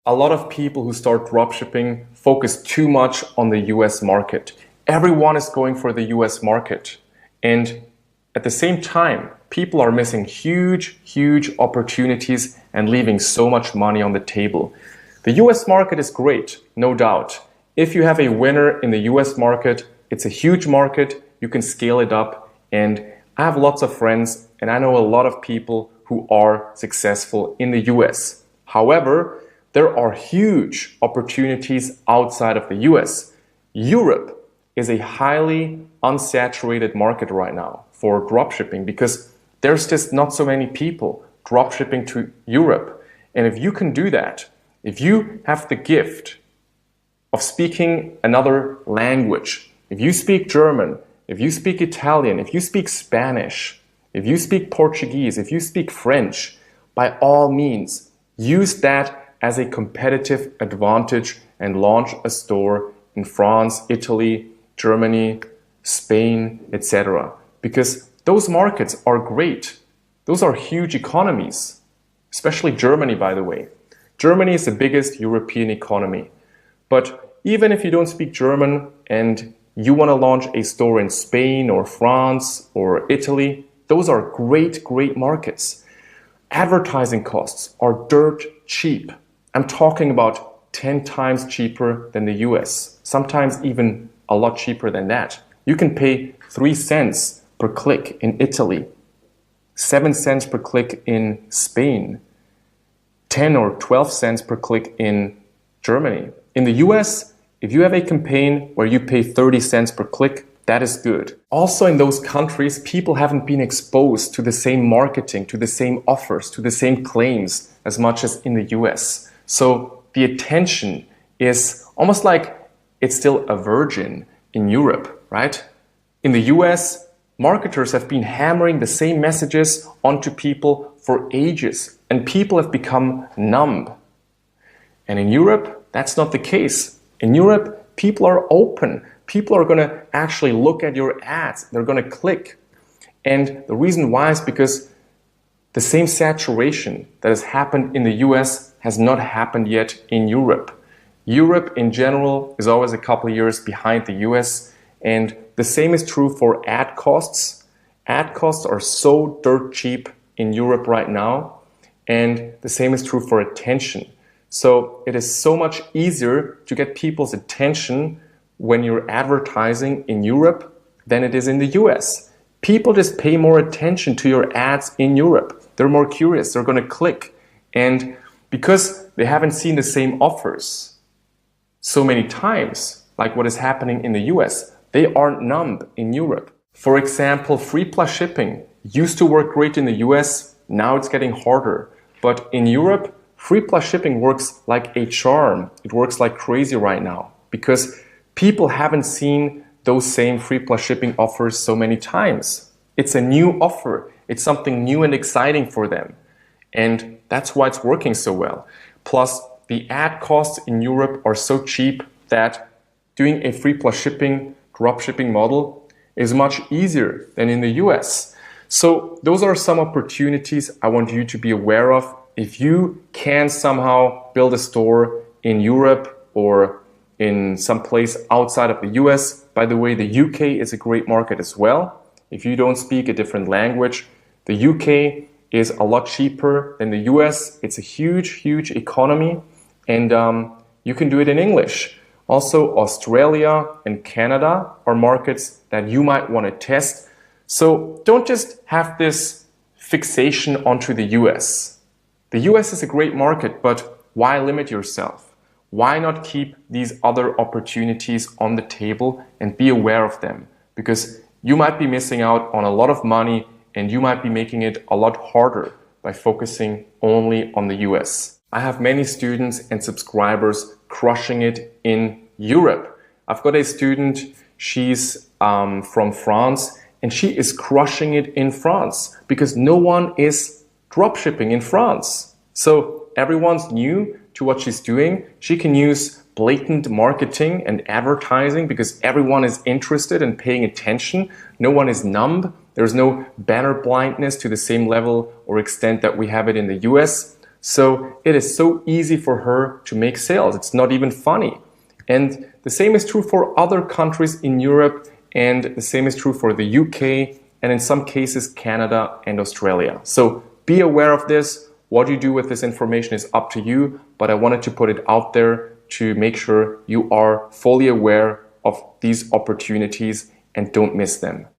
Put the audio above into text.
A lot of people who start dropshipping focus too much on the US market. Everyone is going for the US market. And at the same time, people are missing huge opportunities and leaving so much money on the table. The US market is great, no doubt. If you have a winner in the US market, it's a huge market, you can scale it up. And I have lots of friends and I know a lot of people who are successful in the US. However, there are huge opportunities outside of the US. Europe is a highly unsaturated market right now for dropshipping because there's just not so many people dropshipping to Europe. And if you can do that, if you have the gift of speaking another language, if you speak German, if you speak Italian, if you speak Spanish, if you speak Portuguese, if you speak French, by all means, use that as a competitive advantage and launch a store in France, Italy, Germany, Spain, etc. Because those markets are great. Those are huge economies, especially Germany, by the way. Germany is the biggest European economy. But even if you don't speak German and you want to launch a store in Spain or France or Italy, those are great markets. Advertising costs are dirt cheap. I'm talking about 10 times cheaper than the US, sometimes even a lot cheaper than that. You can pay 3 cents per click in Italy, 7 cents per click in Spain, 10 or 12 cents per click in Germany. In the US, if you have a campaign where you pay 30 cents per click, that is good. Also in those countries, people haven't been exposed to the same marketing, to the same offers, to the same claims as much as in the US. So the attention is almost like it's still a virgin in Europe, right? In the US, marketers have been hammering the same messages onto people for ages, and people have become numb. And in Europe, that's not the case. In Europe, people are open. People are going to actually look at your ads. They're going to click. And the reason why is because the same saturation that has happened in the US has not happened yet in Europe. Europe in general is always a couple of years behind the US, and the same is true for ad costs. Ad costs are so dirt cheap in Europe right now, and the same is true for attention. So it is so much easier to get people's attention when you're advertising in Europe than it is in the US. People just pay more attention to your ads in Europe. They're more curious, they're going to click. And because they haven't seen the same offers so many times, like what is happening in the US, they aren't numb in Europe. For example, free plus shipping used to work great in the US, now it's getting harder. But in Europe, free plus shipping works like a charm. It works like crazy right now because people haven't seen those same free plus shipping offers so many times. It's a new offer. It's something new and exciting for them. And that's why it's working so well. Plus, the ad costs in Europe are so cheap that doing a free plus shipping drop shipping model is much easier than in the US. So those are some opportunities I want you to be aware of. If you can somehow build a store in Europe or in some place outside of the US, by the way, the UK is a great market as well. If you don't speak a different language, the UK is a lot cheaper than the US. It's a huge economy, and you can do it in English. Also, Australia and Canada are markets that you might want to test. So don't just have this fixation onto the US. The US is a great market, but why limit yourself? Why not keep these other opportunities on the table and be aware of them? Because you might be missing out on a lot of money and you might be making it a lot harder by focusing only on the US. I have many students and subscribers crushing it in Europe. I've got a student, she's from France, and she is crushing it in France because no one is dropshipping in France. So everyone's new to what she's doing. She can use blatant marketing and advertising because everyone is interested and paying attention. No one is numb. There's no banner blindness to the same level or extent that we have it in the US. So it is so easy for her to make sales. It's not even funny. And the same is true for other countries in Europe, and the same is true for the UK, and in some cases Canada and Australia. So be aware of this. What you do with this information is up to you, but I wanted to put it out there to make sure you are fully aware of these opportunities and don't miss them.